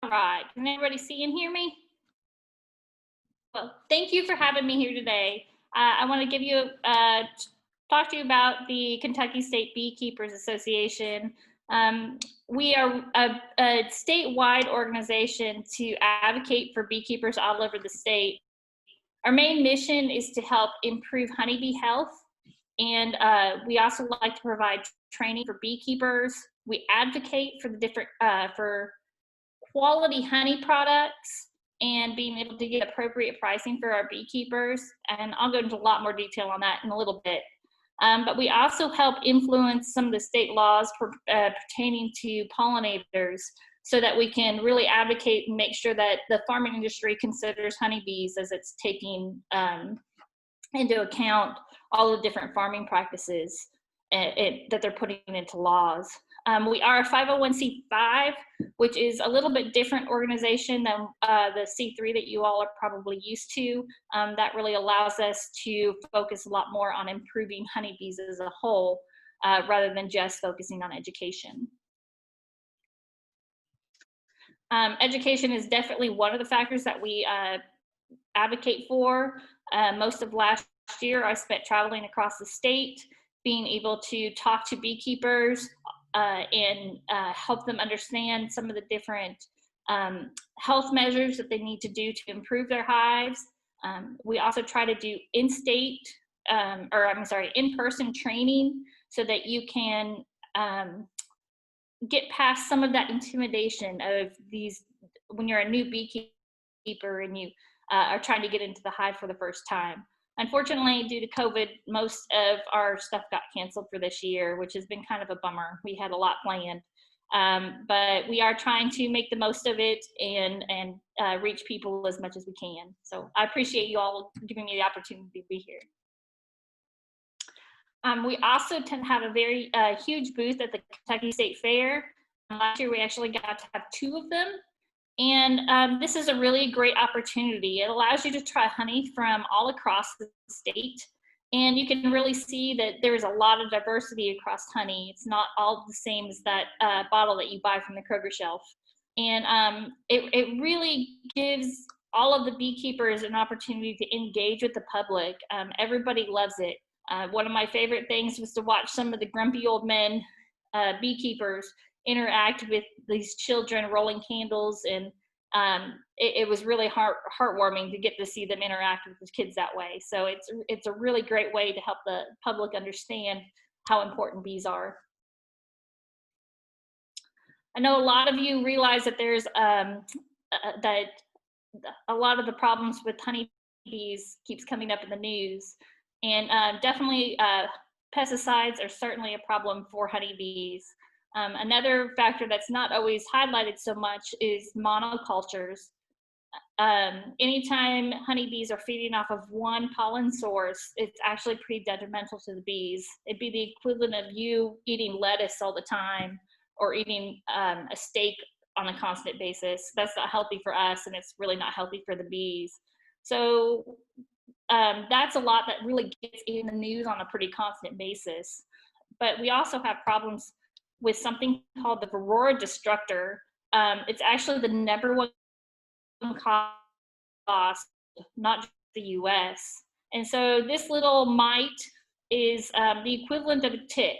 right. Can everybody see and hear me? Well, thank you for having me here today. I want to talk to you about the Kentucky State Beekeepers Association. Um, we are a statewide organization to advocate for beekeepers all over the state. Our main mission is to help improve honeybee health, and we also like to provide training for beekeepers. We advocate for the different for quality honey products and being able to get appropriate pricing for our beekeepers. And I'll go into a lot more detail on that in a little bit. But we also help influence some of the state laws pertaining to pollinators so that we can really advocate and make sure that the farming industry considers honeybees as it's taking into account all the different farming practices that they're putting into laws. We are a 501c5, which is a little bit different organization than the C3 that you all are probably used to. That really allows us to focus a lot more on improving honeybees as a whole, rather than just focusing on education. Education is definitely one of the factors that we advocate for. Most of last year, I spent traveling across the state, being able to talk to beekeepers and help them understand some of the different health measures that they need to do to improve their hives. We also try to do in-person training so that you can get past some of that intimidation of when you're a new beekeeper and you are trying to get into the hive for the first time. Unfortunately, due to COVID, most of our stuff got canceled for this year, which has been kind of a bummer. We had a lot planned, but we are trying to make the most of it and reach people as much as we can. So I appreciate you all giving me the opportunity to be here. We also tend to have a very huge booth at the Kentucky State Fair. Last year, we actually got to have 2 of them. And this is a really great opportunity. It allows you to try honey from all across the state. And you can really see that there's a lot of diversity across honey. It's not all the same as that bottle that you buy from the Kroger shelf. And it really gives all of the beekeepers an opportunity to engage with the public. Everybody loves it. One of my favorite things was to watch some of the grumpy old men beekeepers interact with these children rolling candles, and it was really heartwarming to get to see them interact with the kids that way. So it's a really great way to help the public understand how important bees are. I know a lot of you realize that there's that a lot of the problems with honeybees keeps coming up in the news, and definitely pesticides are certainly a problem for honeybees. Another factor that's not always highlighted so much is monocultures. Anytime honeybees are feeding off of one pollen source, it's actually pretty detrimental to the bees. It'd be the equivalent of you eating lettuce all the time or eating a steak on a constant basis. That's not healthy for us, and it's really not healthy for the bees. So that's a lot that really gets in the news on a pretty constant basis. But we also have problems with something called the Varroa destructor. It's actually the #1 cause, not just the US. And so this little mite is the equivalent of a tick,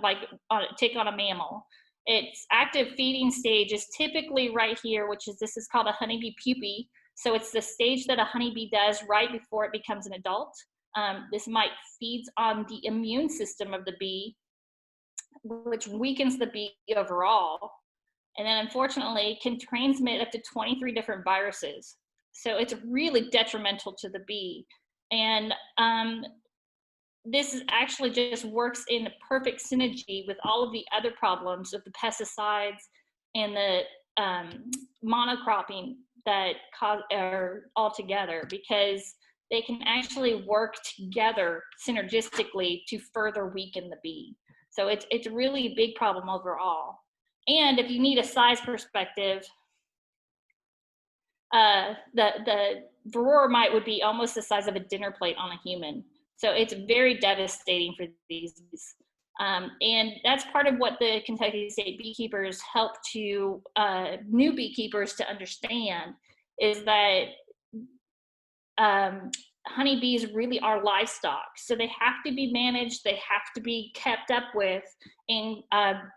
like a tick on a mammal. Its active feeding stage is typically right here, this is called a honeybee pupae. So it's the stage that a honeybee does right before it becomes an adult. This mite feeds on the immune system of the bee, which weakens the bee overall. And then unfortunately can transmit up to 23 different viruses. So it's really detrimental to the bee. And this is actually just works in perfect synergy with all of the other problems of the pesticides and the monocropping that are all together, because they can actually work together synergistically to further weaken the bee. So it's really a big problem overall. And if you need a size perspective, the Varroa mite would be almost the size of a dinner plate on a human. So it's very devastating for these bees. And that's part of what the Kentucky State Beekeepers help to new beekeepers to understand, is that honeybees really are livestock. So they have to be managed, they have to be kept up with. And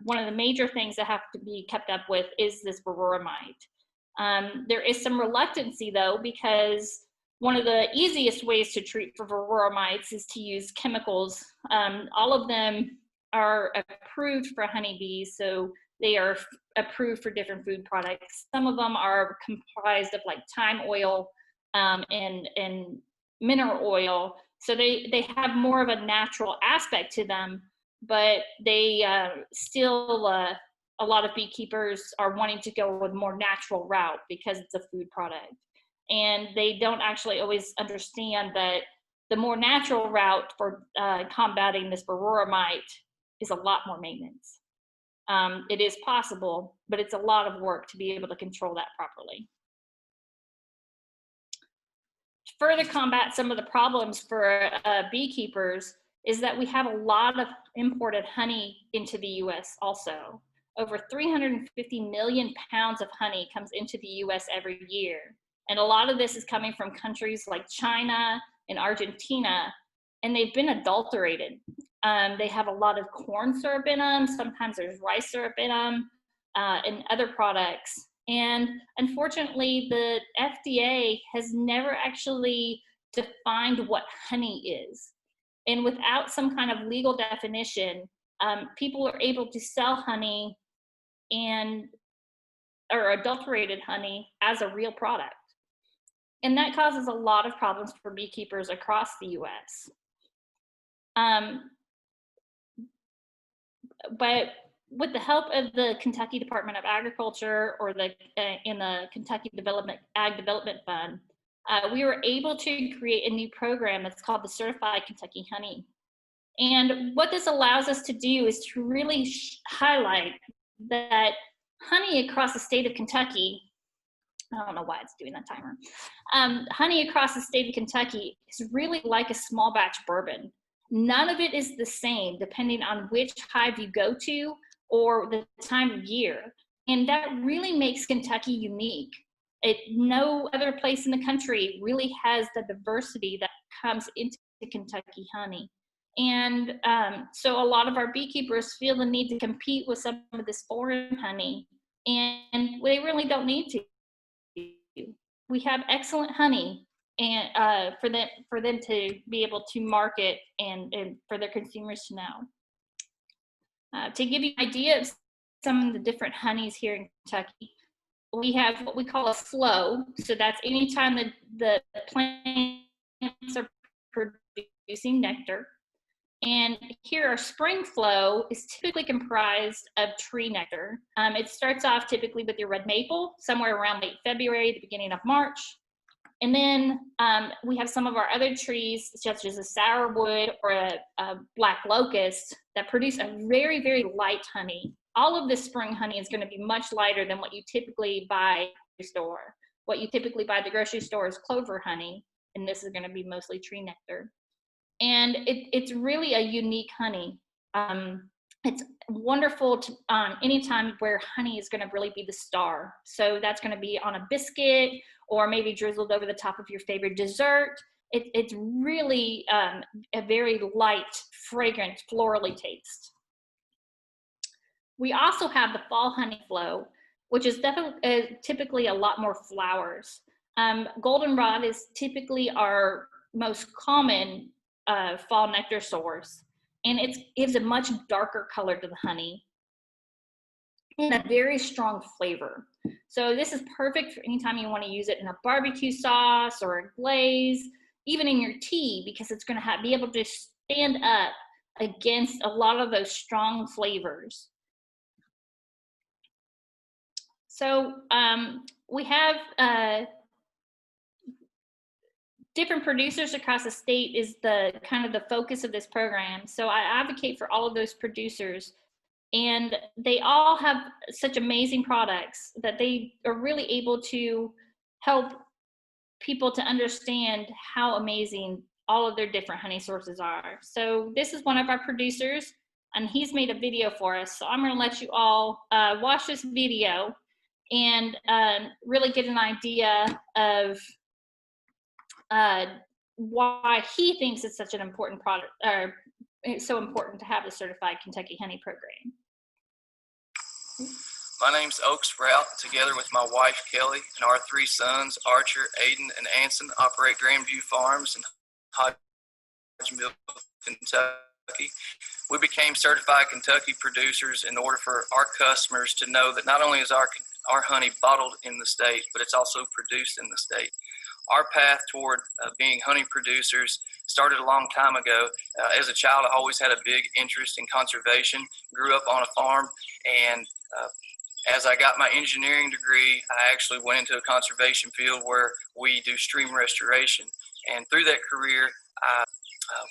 one of the major things that have to be kept up with is this varroa mite. There is some reluctancy though, because one of the easiest ways to treat for varroa mites is to use chemicals. All of them are approved for honeybees, so they are approved for different food products. Some of them are comprised of like thyme oil and mineral oil, so they have more of a natural aspect to them, but they still a lot of beekeepers are wanting to go with a more natural route because it's a food product, and they don't actually always understand that the more natural route for combating this varroa mite is a lot more maintenance. It is possible, but it's a lot of work to be able to control that properly. To further combat some of the problems for beekeepers is that we have a lot of imported honey into the US also. Over 350 million pounds of honey comes into the US every year. And a lot of this is coming from countries like China and Argentina, and they've been adulterated. They have a lot of corn syrup in them, sometimes there's rice syrup in them, and other products. And unfortunately, the FDA has never actually defined what honey is. And without some kind of legal definition, people are able to sell honey or adulterated honey as a real product. And that causes a lot of problems for beekeepers across the US. But with the help of the Kentucky Department of Agriculture or in the Kentucky Ag Development Fund, we were able to create a new program that's called the Certified Kentucky Honey. And what this allows us to do is to really highlight that honey across the state of Kentucky, I don't know why it's doing that timer. Honey across the state of Kentucky is really like a small batch bourbon. None of it is the same depending on which hive you go to or the time of year. And that really makes Kentucky unique. No other place in the country really has the diversity that comes into Kentucky honey. And so a lot of our beekeepers feel the need to compete with some of this foreign honey, and they really don't need to. We have excellent honey, and for them to be able to market and for their consumers to know. To give you an idea of some of the different honeys here in Kentucky, we have what we call a flow. So that's anytime the plants are producing nectar. And here our spring flow is typically comprised of tree nectar. It starts off typically with your red maple, somewhere around late February, the beginning of March. And then we have some of our other trees, such as a sourwood or a black locust, that produce a very, very light honey. All of this spring honey is going to be much lighter than what you typically buy at the store. What you typically buy at the grocery store is clover honey, and this is going to be mostly tree nectar. And it's really a unique honey. It's wonderful to anytime where honey is going to really be the star. So that's going to be on a biscuit or maybe drizzled over the top of your favorite dessert. It's really a very light, fragrant, florally taste. We also have the fall honey flow, which is definitely typically a lot more flowers. Goldenrod is typically our most common fall nectar source, and it gives a much darker color to the honey and a very strong flavor. So this is perfect for anytime you want to use it in a barbecue sauce or a glaze, even in your tea, because it's going to be able to stand up against a lot of those strong flavors. So we have different producers across the state is the kind of the focus of this program. So I advocate for all of those producers, and they all have such amazing products that they are really able to help people to understand how amazing all of their different honey sources are. So this is one of our producers. and he's made a video for us. So I'm going to let you all watch this video and really get an idea of why he thinks it's such an important product, or it's so important to have the Certified Kentucky Honey Program. My name's Oak Sprout. Together with my wife Kelly and our 3 sons, Archer, Aiden, and Anson, operate Grandview Farms in Hodgenville, Kentucky. We became certified Kentucky producers in order for our customers to know that not only is our honey bottled in the state, but it's also produced in the state. Our path toward being honey producers started a long time ago. As a child, I always had a big interest in conservation, grew up on a farm, and as I got my engineering degree, I actually went into a conservation field where we do stream restoration. And through that career, I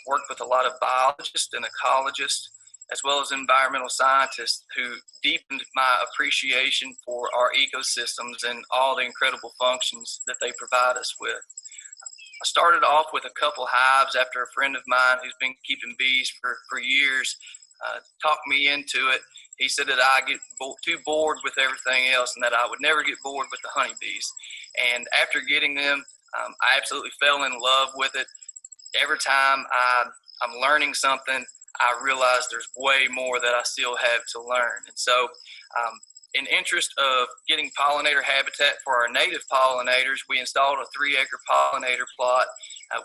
worked with a lot of biologists and ecologists, as well as environmental scientists, who deepened my appreciation for our ecosystems and all the incredible functions that they provide us with. I started off with a couple hives after a friend of mine who's been keeping bees for years talked me into it. He said that I get too bored with everything else and that I would never get bored with the honeybees. And after getting them, I absolutely fell in love with it. Every time I'm learning something, I realize there's way more that I still have to learn. And so in interest of getting pollinator habitat for our native pollinators, we installed a 3-acre pollinator plot.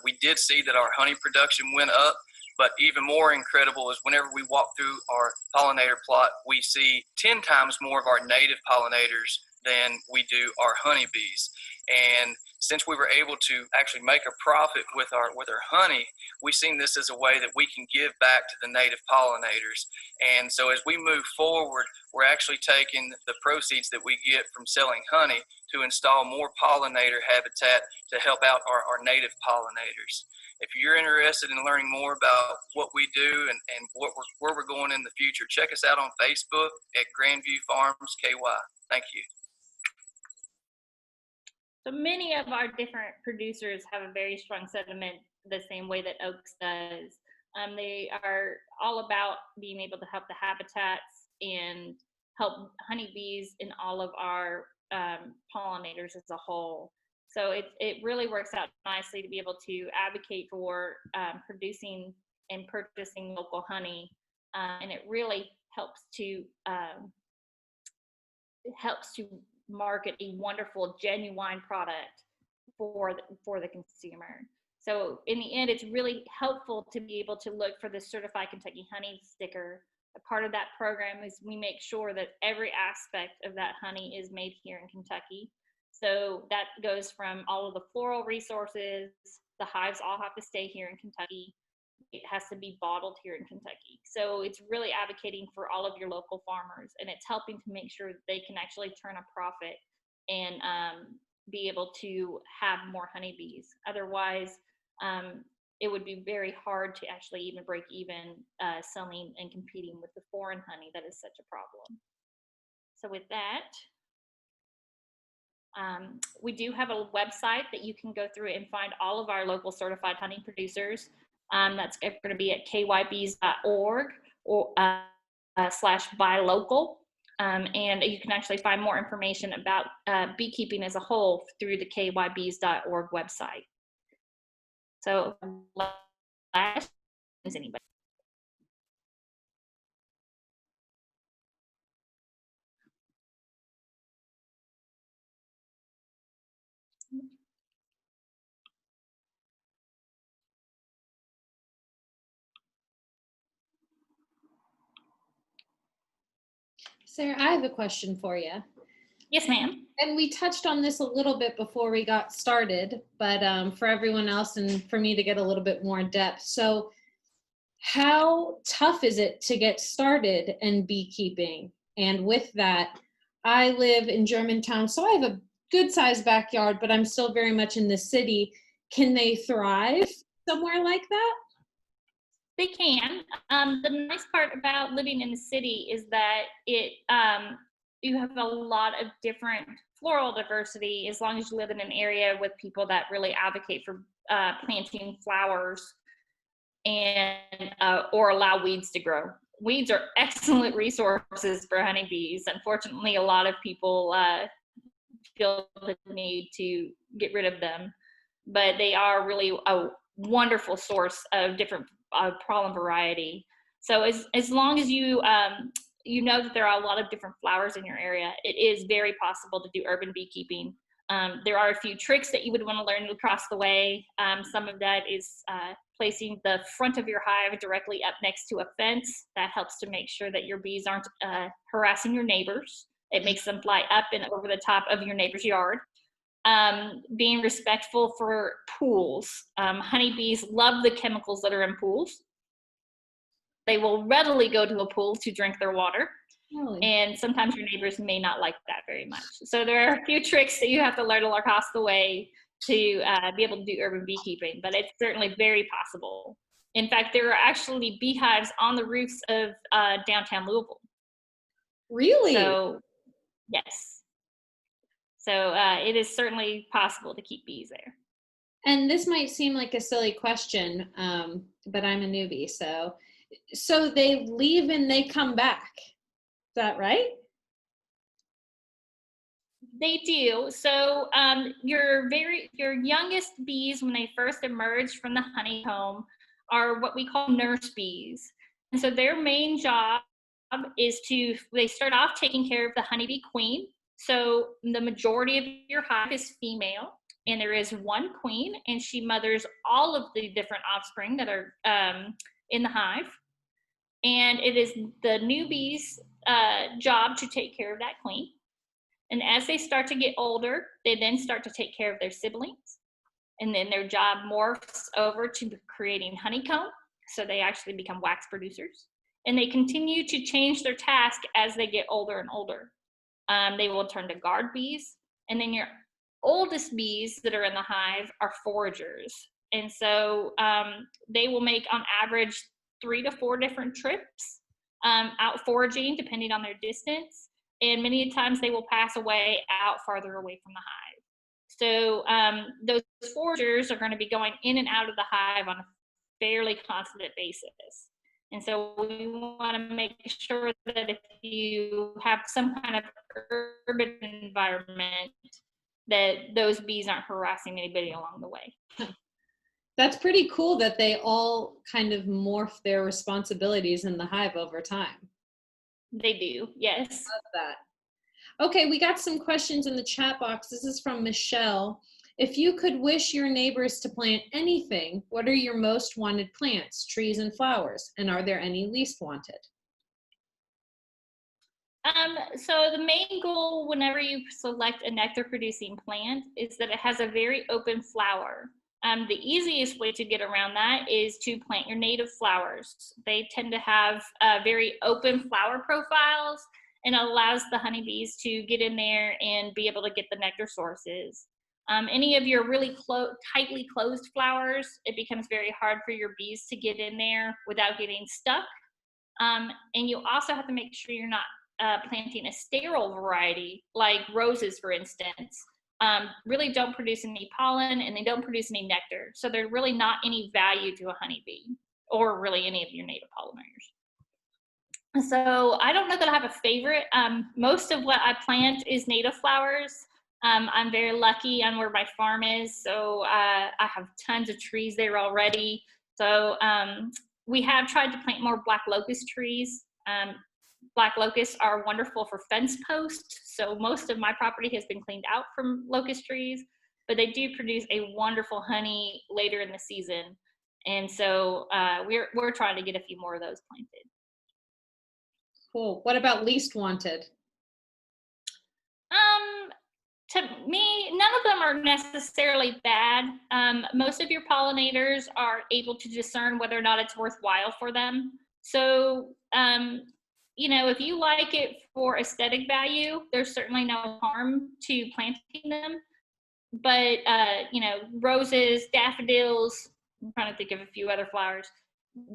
We did see that our honey production went up, but even more incredible is whenever we walk through our pollinator plot, we see 10 times more of our native pollinators than we do our honeybees. And since we were able to actually make a profit with our honey, we've seen this as a way that we can give back to the native pollinators. And so as we move forward, we're actually taking the proceeds that we get from selling honey to install more pollinator habitat to help out our native pollinators. If you're interested in learning more about what we do and where we're going in the future, check us out on Facebook at Grandview Farms KY. Thank you. So many of our different producers have a very strong sentiment the same way that Oaks does. They are all about being able to help the habitats and help honeybees and all of our pollinators as a whole. So it really works out nicely to be able to advocate for producing and purchasing local honey, and it really helps to market a wonderful, genuine product for the consumer. So in the end, it's really helpful to be able to look for the Certified Kentucky Honey sticker. A part of that program is we make sure that every aspect of that honey is made here in Kentucky. So that goes from all of the floral resources, the hives all have to stay here in Kentucky. It has to be bottled here in Kentucky. So it's really advocating for all of your local farmers, and it's helping to make sure that they can actually turn a profit and be able to have more honeybees. Otherwise, it would be very hard to actually even break even selling and competing with the foreign honey that is such a problem. So with that, we do have a website that you can go through and find all of our local certified honey producers. That's going to be at kybees.org or /buylocal. And you can actually find more information about beekeeping as a whole through the kybees.org website. So, last, is anybody? Sarah, I have a question for you. Yes, ma'am. And we touched on this a little bit before we got started, but for everyone else and for me to get a little bit more in depth. So how tough is it to get started in beekeeping? And with that, I live in Germantown, so I have a good sized backyard, but I'm still very much in the city. Can they thrive somewhere like that? They can. The nice part about living in the city is that you have a lot of different floral diversity as long as you live in an area with people that really advocate for planting flowers and or allow weeds to grow. weeds are excellent resources for honeybees. Unfortunately, a lot of people feel the need to get rid of them, but they are really a wonderful source of different pollen variety. So as long as you you know that there are a lot of different flowers in your area, it is very possible to do urban beekeeping. There are a few tricks that you would want to learn across the way. Some of that is placing the front of your hive directly up next to a fence. That helps to make sure that your bees aren't harassing your neighbors. It makes them fly up and over the top of your neighbor's yard. Being respectful for pools. Honeybees love the chemicals that are in pools. They will readily go to a pool to drink their water. Really? And sometimes your neighbors may not like that very much. So there are a few tricks that you have to learn across the way to be able to do urban beekeeping, but it's certainly very possible. In fact, there are actually beehives on the roofs of downtown Louisville. Really? So yes. So it is certainly possible to keep bees there. And this might seem like a silly question, but I'm a newbie. So they leave and they come back. Is that right? They do. So your youngest bees, when they first emerge from the honeycomb, are what we call nurse bees. And so their main job is they start off taking care of the honeybee queen. So the majority of your hive is female, and there is one queen, and she mothers all of the different offspring that are in the hive. And it is the new bee's job to take care of that queen. And as they start to get older, they then start to take care of their siblings. And then their job morphs over to creating honeycomb. So they actually become wax producers. And they continue to change their task as they get older and older. They will turn to guard bees. And then your oldest bees that are in the hive are foragers. And so they will make, on average, 3 to 4 different trips out foraging, depending on their distance. And many times they will pass away out farther away from the hive. So those foragers are going to be going in and out of the hive on a fairly constant basis. And so we want to make sure that if you have some kind of urban environment, that those bees aren't harassing anybody along the way. That's pretty cool that they all kind of morph their responsibilities in the hive over time. They do, yes. Love that. Okay, we got some questions in the chat box. This is from Michelle. If you could wish your neighbors to plant anything, what are your most wanted plants, trees, and flowers? And are there any least wanted? So the main goal whenever you select a nectar producing plant is that it has a very open flower. The easiest way to get around that is to plant your native flowers. They tend to have very open flower profiles, and it allows the honeybees to get in there and be able to get the nectar sources. Any of your really tightly closed flowers, it becomes very hard for your bees to get in there without getting stuck. And you also have to make sure you're not planting a sterile variety like roses, for instance. Really don't produce any pollen, and they don't produce any nectar. So they're really not any value to a honeybee or really any of your native pollinators. So I don't know that I have a favorite. Most of what I plant is native flowers. I'm very lucky on where my farm is, so I have tons of trees there already. So we have tried to plant more black locust trees. Black locusts are wonderful for fence posts, so most of my property has been cleaned out from locust trees, but they do produce a wonderful honey later in the season, and so we're trying to get a few more of those planted. Cool. What about least wanted? To me, none of them are necessarily bad. Most of your pollinators are able to discern whether or not it's worthwhile for them. So, you know, if you like it for aesthetic value, there's certainly no harm to planting them. But, you know, roses, daffodils, I'm trying to think of a few other flowers,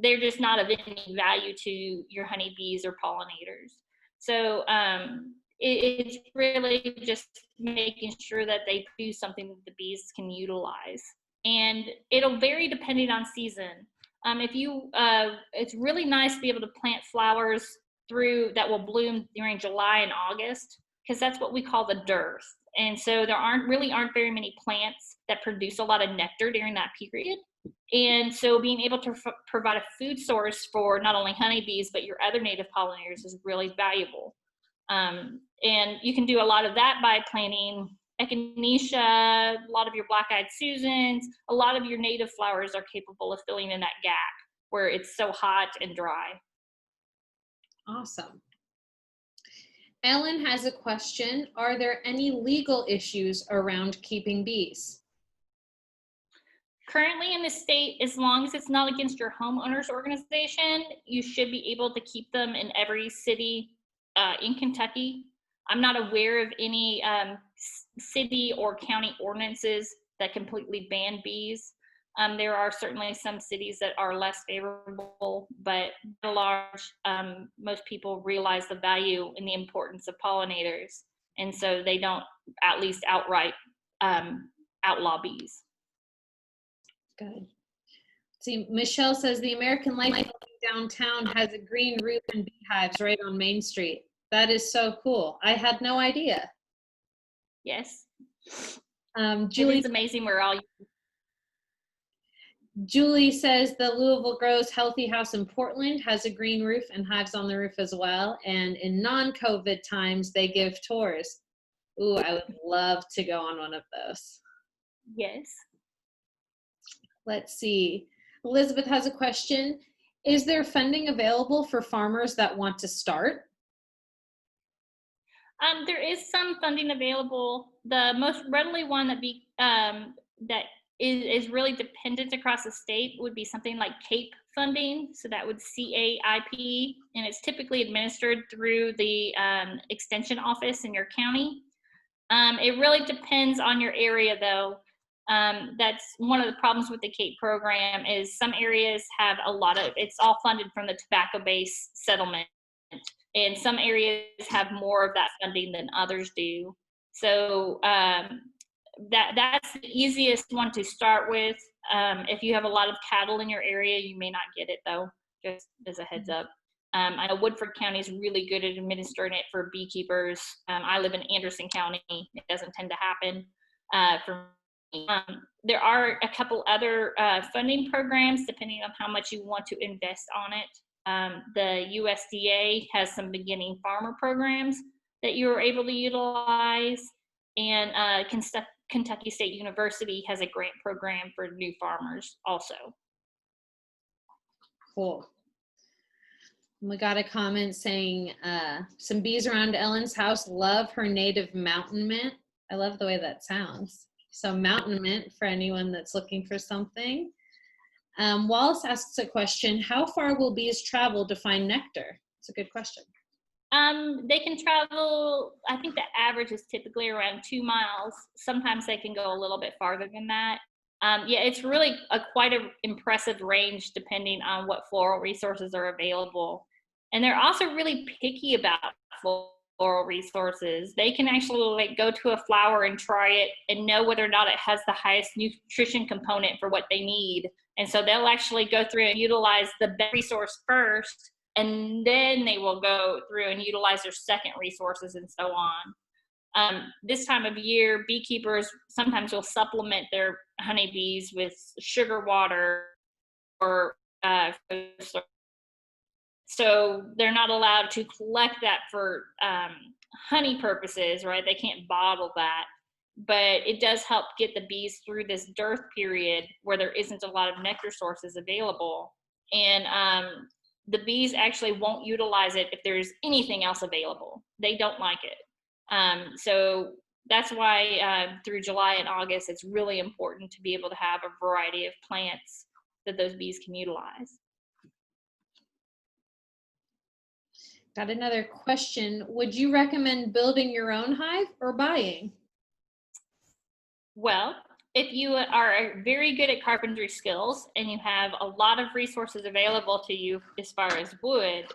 they're just not of any value to your honeybees or pollinators. So it's really just making sure that they produce something that the bees can utilize. And it'll vary depending on season. It's really nice to be able to plant flowers that will bloom during July and August, because that's what we call the dearth. And so there aren't very many plants that produce a lot of nectar during that period. And so being able to provide a food source for not only honeybees, but your other native pollinators is really valuable. And you can do a lot of that by planting echinacea, a lot of your black-eyed Susans, a lot of your native flowers are capable of filling in that gap where it's so hot and dry. Awesome. Ellen has a question. Are there any legal issues around keeping bees? Currently in the state, as long as it's not against your homeowners organization, you should be able to keep them in every city in Kentucky. I'm not aware of any city or county ordinances that completely ban bees. There are certainly some cities that are less favorable, but by and large, most people realize the value and the importance of pollinators, and so they don't at least outright outlaw bees. Good. See, Michelle says the American Life Building downtown has a green roof and beehives right on Main Street. That is so cool. I had no idea. Yes. Julie, It's amazing where all Julie says the Louisville Grows Healthy House in Portland has a green roof and hives on the roof as well. And in non-COVID times, they give tours. Ooh, I would love to go on one of those. Yes. Let's see. Elizabeth has a question. Is there funding available for farmers that want to start? There is some funding available. The most readily one that is really dependent across the state would be something like CAPE funding. So that would CAIP, and it's typically administered through the extension office in your county. It really depends on your area, though. That's one of the problems with the CAPE program is some areas have it's all funded from the tobacco-based settlement. And some areas have more of that funding than others do. So that's the easiest one to start with. If you have a lot of cattle in your area, you may not get it, though, just as a heads up. I know Woodford County is really good at administering it for beekeepers. I live in Anderson County. It doesn't tend to happen for me. There are a couple other funding programs depending on how much you want to invest on it. The USDA has some beginning farmer programs that you are able to utilize, and Kentucky State University has a grant program for new farmers also. Cool. We got a comment saying some bees around Ellen's house love her native mountain mint. I love the way that sounds. So mountain mint for anyone that's looking for something. Wallace asks a question, how far will bees travel to find nectar? It's a good question. They can travel, I think the average is typically around 2 miles. Sometimes they can go a little bit farther than that. Yeah, it's really quite an impressive range depending on what floral resources are available. And they're also really picky about floral resources. They can actually go to a flower and try it and know whether or not it has the highest nutrition component for what they need. And so they'll actually go through and utilize the best resource first, and then they will go through and utilize their second resources and so on. This time of year, beekeepers sometimes will supplement their honeybees with sugar water or so they're not allowed to collect that for honey purposes, right? They can't bottle that. But it does help get the bees through this dearth period where there isn't a lot of nectar sources available. And the bees actually won't utilize it if there's anything else available. They don't like it. So that's why through July and August, it's really important to be able to have a variety of plants that those bees can utilize. Got another question. Would you recommend building your own hive or buying? Well, if you are very good at carpentry skills and you have a lot of resources available to you as far as wood,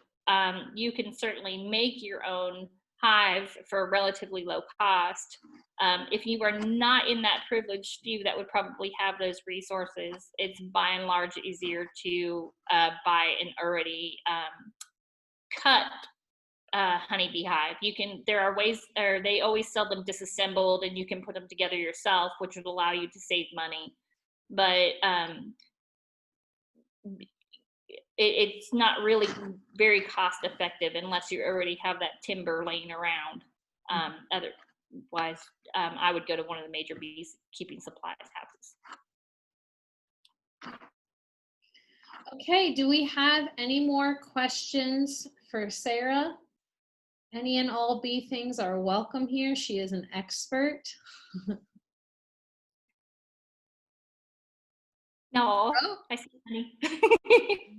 you can certainly make your own hive for a relatively low cost. If you are not in that privileged few that would probably have those resources, it's by and large easier to buy an already cut honeybee hive. There are ways, or they always sell them disassembled, and you can put them together yourself, which would allow you to save money. But it's not really very cost effective unless you already have that timber laying around. Otherwise, I would go to one of the major beekeeping supplies houses. Okay, do we have any more questions for Sarah? Any and all bee things are welcome here. She is an expert. No, Oh, I see honey.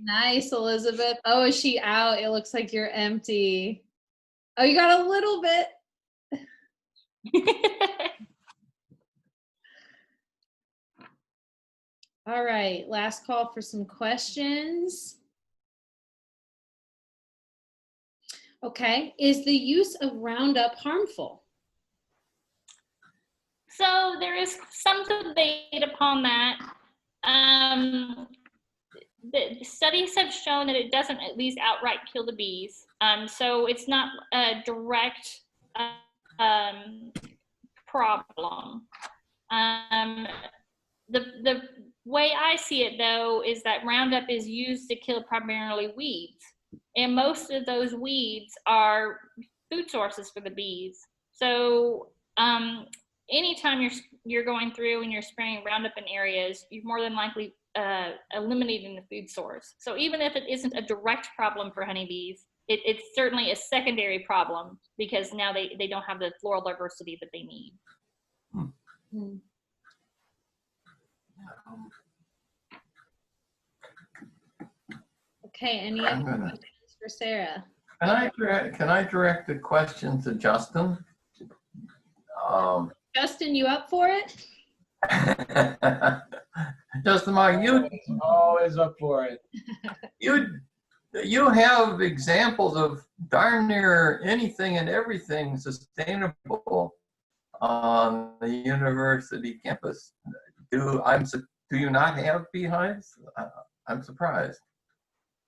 nice, Elizabeth. Oh, is she out? It looks like you're empty. Oh, you got a little bit. All right, last call for some questions. Okay, is the use of Roundup harmful? So there is some debate upon that. The studies have shown that it doesn't at least outright kill the bees. So it's not a direct problem. The way I see it, though, is that Roundup is used to kill primarily weeds. And most of those weeds are food sources for the bees. So anytime you're going through and you're spraying Roundup in areas, you're more than likely eliminating the food source. So even if it isn't a direct problem for honeybees, it's certainly a secondary problem because now they don't have the floral diversity that they need. Hmm. Okay, any other questions for Sarah? Can I direct the question to Justin? Justin, you up for it? Justin, Mark, always up for it. you have examples of darn near anything and everything sustainable on the university campus. Do you not have beehives? I'm surprised.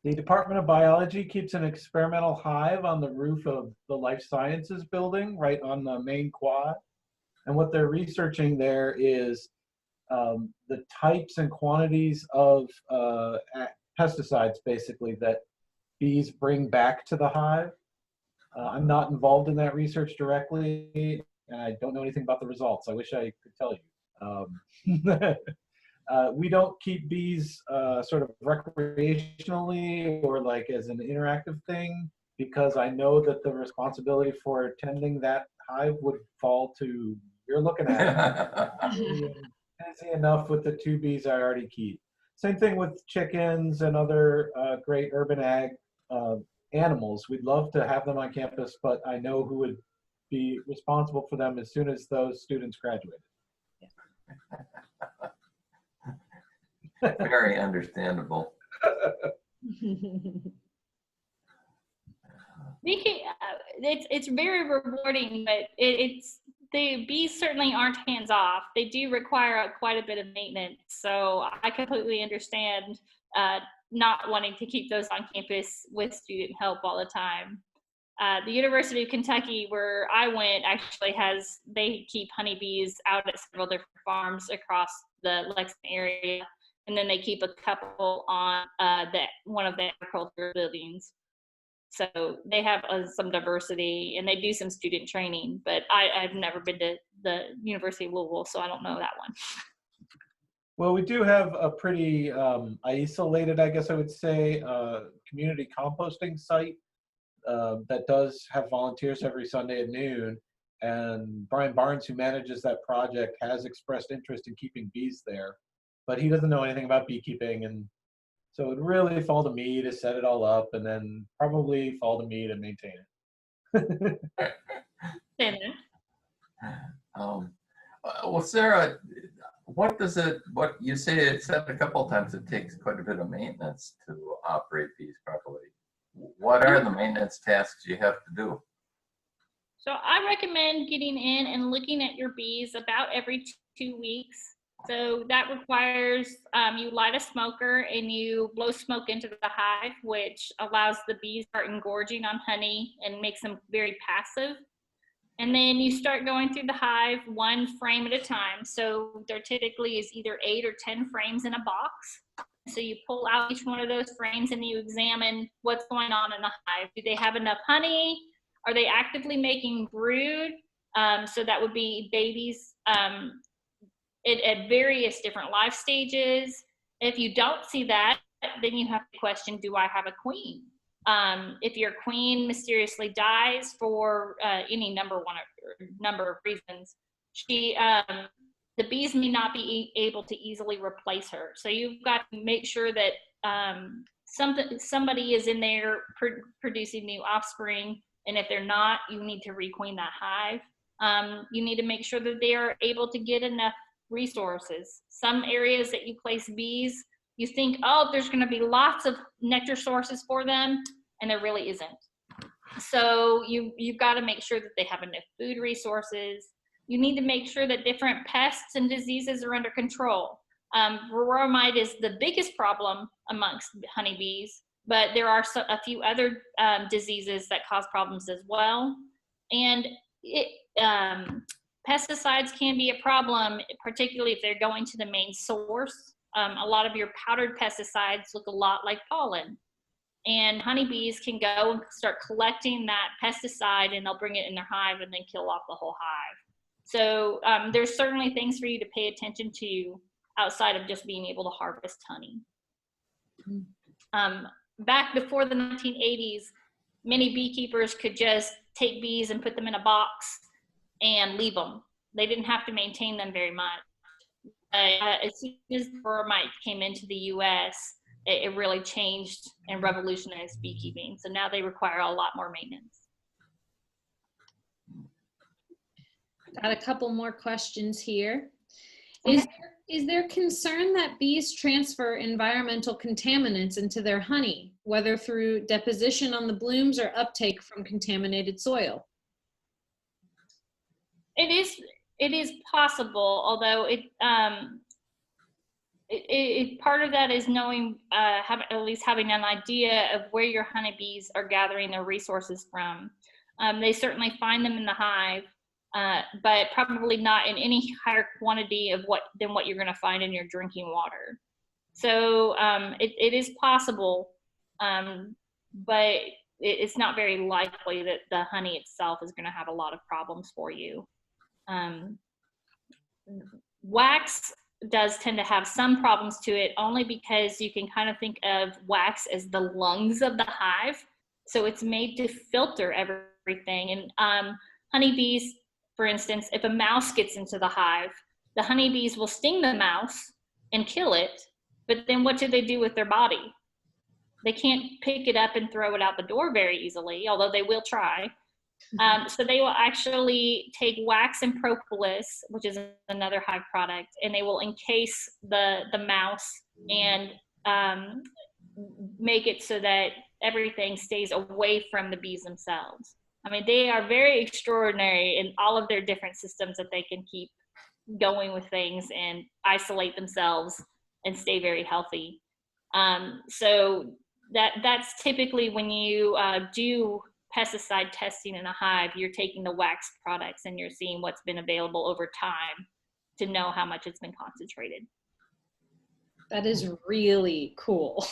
The Department of Biology keeps an experimental hive on the roof of the Life Sciences building right on the main quad. And what they're researching there is the types and quantities of pesticides, basically, that bees bring back to the hive. I'm not involved in that research directly, and I don't know anything about the results. I wish I could tell you. We don't keep bees sort of recreationally or like as an interactive thing because I know that the responsibility for tending that hive would fall to you're looking at it. Busy enough with the 2 bees I already keep. Same thing with chickens and other great urban ag animals. We'd love to have them on campus, but I know who would be responsible for them as soon as those students graduated. Very understandable. It's very rewarding, but the bees certainly aren't hands off. They do require quite a bit of maintenance. So I completely understand not wanting to keep those on campus with student help all the time. The University of Kentucky, where I went, actually they keep honeybees out at several different farms across the Lexington area, and then they keep a couple on one of the agricultural buildings. So they have some diversity, and they do some student training. But I've never been to the University of Louisville, so I don't know that one. Well, we do have a pretty isolated, I guess I would say, community composting site that does have volunteers every Sunday at noon. And Brian Barnes, who manages that project, has expressed interest in keeping bees there, but he doesn't know anything about beekeeping. And so it would really fall to me to set it all up and then probably fall to me to maintain it. Well, Sarah, what you say it said a couple of times it takes quite a bit of maintenance to operate bees properly. What are the maintenance tasks you have to do? So I recommend getting in and looking at your bees about every 2 weeks. So that requires you light a smoker and you blow smoke into the hive, which allows the bees to start engorging on honey and makes them very passive. And then you start going through the hive one frame at a time. So there typically is either 8 or 10 frames in a box. So you pull out each one of those frames and you examine what's going on in the hive. Do they have enough honey? Are they actively making brood? So that would be babies at various different life stages. If you don't see that, then you have to question, do I have a queen? If your queen mysteriously dies for any number of reasons, the bees may not be able to easily replace her. So you've got to make sure that somebody is in there producing new offspring, and if they're not, you need to requeen that hive. You need to make sure that they are able to get enough resources. Some areas that you place bees, you think, oh, there's going to be lots of nectar sources for them, and there really isn't. So you've got to make sure that they have enough food resources. You need to make sure that different pests and diseases are under control. Varroa mite is the biggest problem amongst honeybees, but there are a few other diseases that cause problems as well. And pesticides can be a problem, particularly if they're going to the main source. A lot of your powdered pesticides look a lot like pollen. And honeybees can go and start collecting that pesticide, and they'll bring it in their hive and then kill off the whole hive. So there's certainly things for you to pay attention to outside of just being able to harvest honey. Back before the 1980s, many beekeepers could just take bees and put them in a box and leave them. They didn't have to maintain them very much. As soon as Varroa mite came into the US, it really changed and revolutionized beekeeping. So now they require a lot more maintenance. Got a couple more questions here. Okay. Is there concern that bees transfer environmental contaminants into their honey, whether through deposition on the blooms or uptake from contaminated soil? It is possible, although part of that is knowing, at least having an idea of where your honeybees are gathering their resources from. They certainly find them in the hive, but probably not in any higher quantity than what you're going to find in your drinking water. So it is possible, but it's not very likely that the honey itself is going to have a lot of problems for you. Wax does tend to have some problems to it, only because you can kind of think of wax as the lungs of the hive. So it's made to filter everything. And honeybees, for instance, if a mouse gets into the hive, the honeybees will sting the mouse and kill it. But then what do they do with their body? They can't pick it up and throw it out the door very easily, although they will try. So they will actually take wax and propolis, which is another hive product, and they will encase the mouse and make it so that everything stays away from the bees themselves. I mean, they are very extraordinary in all of their different systems that they can keep going with things and isolate themselves and stay very healthy. So that's typically when you do pesticide testing in a hive, you're taking the wax products and you're seeing what's been available over time to know how much it's been concentrated. That is really cool.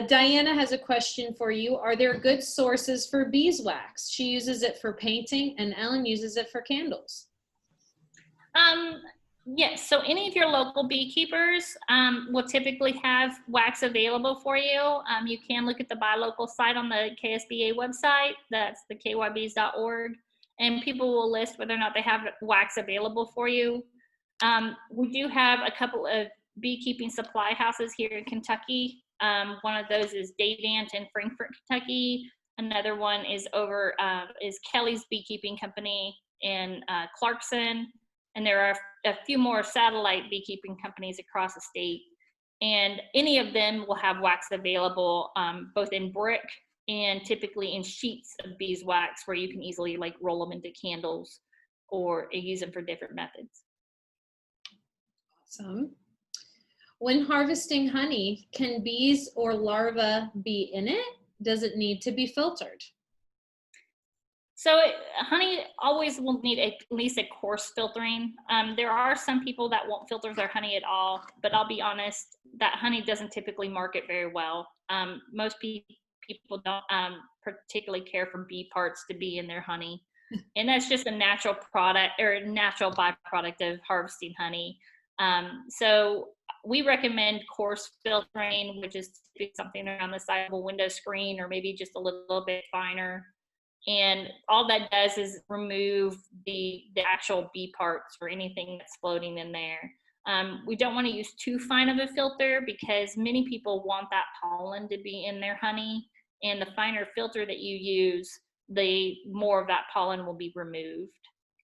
Diana has a question for you. Are there good sources for beeswax? She uses it for painting and Ellen uses it for candles. Yes, so any of your local beekeepers will typically have wax available for you. You can look at the Buy Local site on the KSBA website. That's the kybees.org. And people will list whether or not they have wax available for you. We do have a couple of beekeeping supply houses here in Kentucky. One of those is Davant in Frankfort, Kentucky. Another one is is Kelly's Beekeeping Company in Clarkson. And there are a few more satellite beekeeping companies across the state. And any of them will have wax available, both in brick and typically in sheets of beeswax where you can easily like roll them into candles or use them for different methods. Awesome. When harvesting honey, can bees or larvae be in it? Does it need to be filtered? So honey always will need at least a coarse filtering. There are some people that won't filter their honey at all, but I'll be honest, that honey doesn't typically market very well. Most people don't particularly care for bee parts to be in their honey. And that's just a natural product or a natural byproduct of harvesting honey. So we recommend coarse filtering, which is something around the size of a window screen or maybe just a little bit finer. And all that does is remove the actual bee parts or anything that's floating in there. We don't want to use too fine of a filter because many people want that pollen to be in their honey. And the finer filter that you use, the more of that pollen will be removed.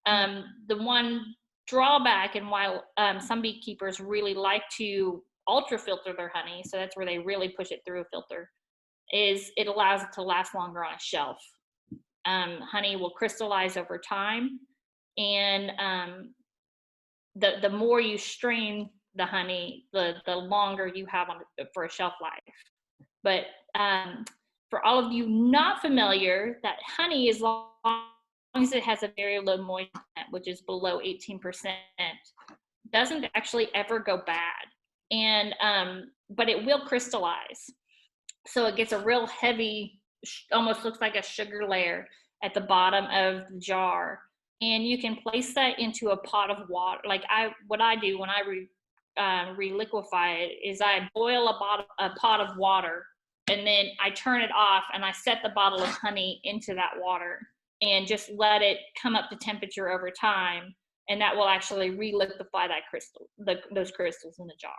The one drawback, and why some beekeepers really like to ultra filter their honey, so that's where they really push it through a filter, is it allows it to last longer on a shelf. Honey will crystallize over time, and the more you strain the honey, the longer you have on for a shelf life. But for all of you not familiar, that honey, as long as it has a very low moisture content, which is below 18%, doesn't actually ever go bad. And but it will crystallize, so it gets a real heavy, almost looks like a sugar layer at the bottom of the jar, and you can place that into a pot of water. Like what I do when I re-liquefy it is I boil a pot of water, and then I turn it off and I set the bottle of honey into that water and just let it come up to temperature over time, and that will actually re-liquefy that crystal, those crystals in the jar.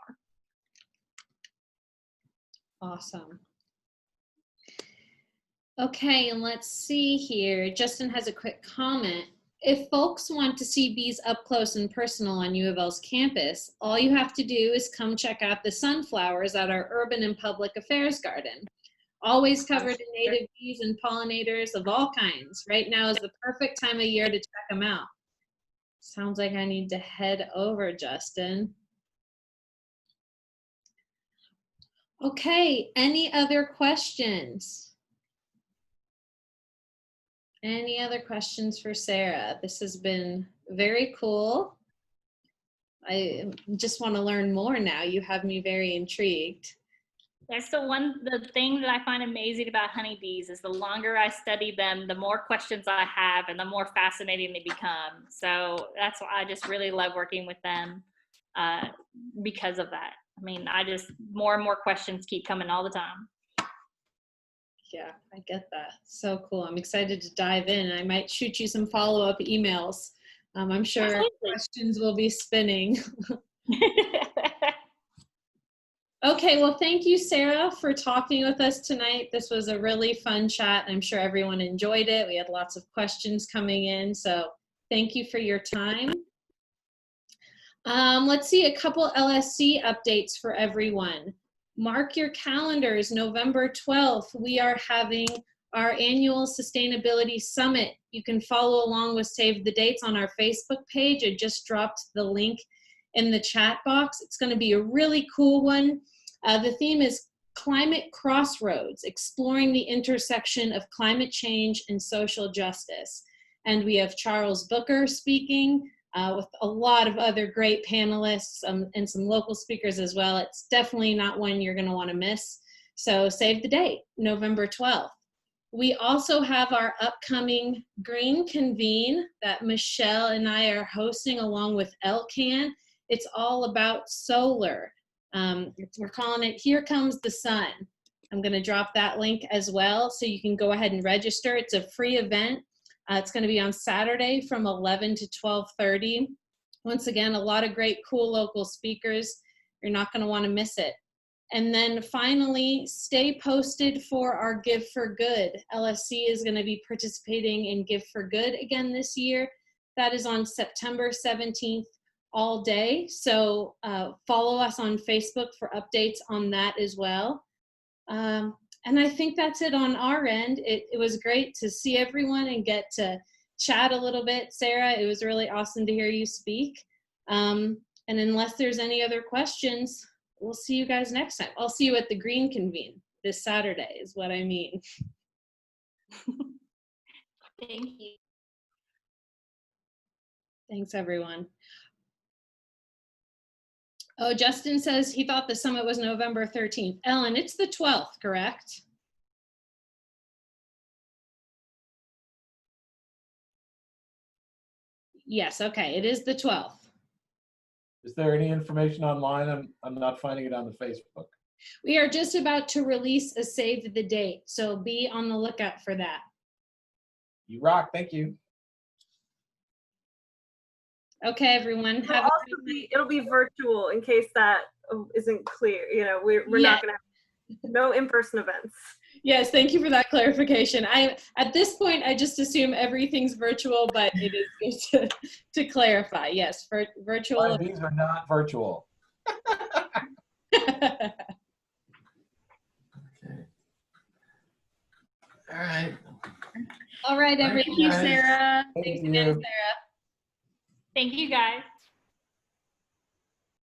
Awesome. Okay, and let's see here. Justin has a quick comment. If folks want to see bees up close and personal on U of L's campus, all you have to do is come check out the sunflowers at our Urban and Public Affairs Garden. Always covered in native bees and pollinators of all kinds. Right now is the perfect time of year to check them out. Sounds like I need to head over, Justin. Okay, any other questions? Any other questions for Sarah? This has been very cool. I just want to learn more now. You have me very intrigued. That's the thing that I find amazing about honeybees is the longer I study them, the more questions I have and the more fascinating they become. So that's why I just really love working with them because of that. I mean, more and more questions keep coming all the time. Yeah, I get that. So cool. I'm excited to dive in. I might shoot you some follow-up emails. I'm sure Absolutely. Questions will be spinning. Okay, well, thank you, Sarah, for talking with us tonight. This was a really fun chat. I'm sure everyone enjoyed it. We had lots of questions coming in, so thank you for your time. Let's see a couple LSC updates for everyone. Mark your calendars, November 12th, we are having our annual Sustainability Summit. You can follow along with Save the Dates on our Facebook page. I just dropped the link in the chat box. It's going to be a really cool one. The theme is Climate Crossroads, exploring the intersection of climate change and social justice. And we have Charles Booker speaking with a lot of other great panelists and some local speakers as well. It's definitely not one you're going to want to miss. So save the date, November 12th. We also have our upcoming Green Convene that Michelle and I are hosting along with LCAN. It's all about solar. We're calling it Here Comes the Sun. I'm going to drop that link as well so you can go ahead and register. It's a free event. It's going to be on Saturday from 11 to 12:30. Once again, a lot of great, cool local speakers. You're not going to want to miss it. And then finally, stay posted for our Give for Good. LSC is going to be participating in Give for Good again this year. That is on September 17th all day. So follow us on Facebook for updates on that as well. And I think that's it on our end. It was great to see everyone and get to chat a little bit. Sarah, it was really awesome to hear you speak. And unless there's any other questions, we'll see you guys next time. I'll see you at the Green Convene this Saturday is what I mean. Thank you. Thanks, everyone. Oh, Justin says he thought the summit was November 13th. Ellen, it's the 12th, correct? Yes, okay, it is the 12th. Is there any information online? I'm not finding it on the Facebook. We are just about to release a save the date, so be on the lookout for that. You rock. Thank you. Okay, everyone. It'll Have also it'll be virtual in case that isn't clear. You know, we're Yeah. not gonna have no in-person events. Yes, thank you for that clarification. At this point, I just assume everything's virtual, but it is good to clarify. Yes, for virtual. These are not virtual. Okay. All right. All right, Thank everyone. you, Thank you, guys. Sarah. Thank Thanks you. again, Sarah. Thank you, guys.